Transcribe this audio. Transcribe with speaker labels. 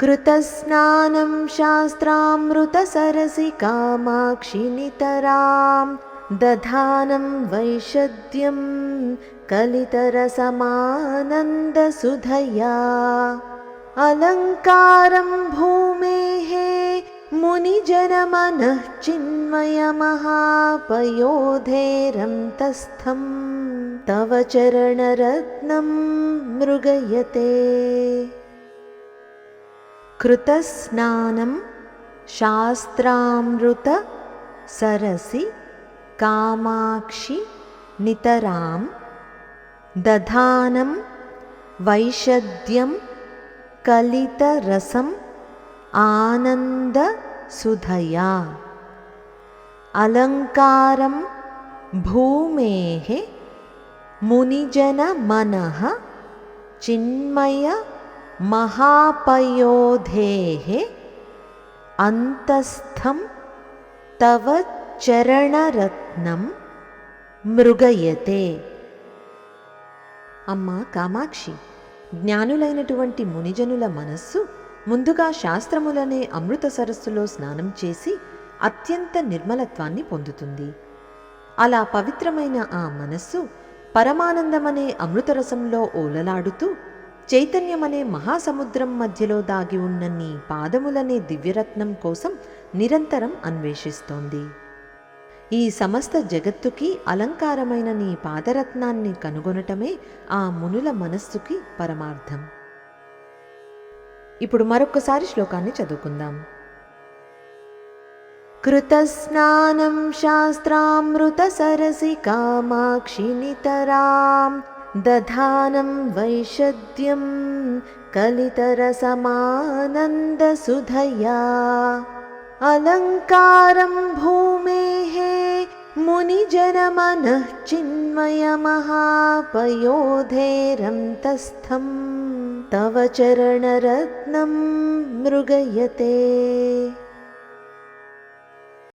Speaker 1: कृतस्नानं शास्त्रामृतसरसि कामाक्षि नितरां दधानं वैशद्यं कलितरसमानन्दसुधया अलङ्कारं भूमेः मुनिजनमनः चिन्मयमहापयोधेरन्तस्थं तव चरणरत्नं मृगयते। कृतस्नानं शास्त्रामृतसरसि कामाक्षि नितरां दधानं वैशद्यं कलितरसम् आनन्दसुधया अलङ्कारं भूमेः मुनिजनमनः चिन्मय महापयोधेः अन्तस्थं तव चरणरत्नं मृगयते। అమ్మా కామాక్షి, జ్ఞానులైనటువంటి మునిజనుల మనస్సు ముందుగా శాస్త్రములనే అమృత సరస్సులో స్నానం చేసి అత్యంత నిర్మలత్వాన్ని పొందుతుంది. అలా పవిత్రమైన ఆ మనస్సు పరమానందమనే అమృతరసంలో ఓలలాడుతూ చైతన్యమనే మహాసముద్రం మధ్యలో దాగి ఉన్న నీ పాదములనే దివ్యరత్నం కోసం నిరంతరం అన్వేషిస్తోంది. ఈ సమస్త జగత్తుకి అలంకారమైన నీ పాదరత్నాన్ని కనుగొనటమే ఆ మునుల మనస్సుకి పరమార్థం. ఇప్పుడు మరొక్కసారి శ్లోకాన్ని చదువుకుందాం. కృతస్నానం శాస్త్రామృతసరసి కామాక్షి నితరాం దధానం వైశద్యం కలితరసమానందసుధయా अलङ्कारं भूमेः मुनिजनमनः चिन्मयमहापयोधेरन्तस्थं तव चरणरत्नं मृगयते।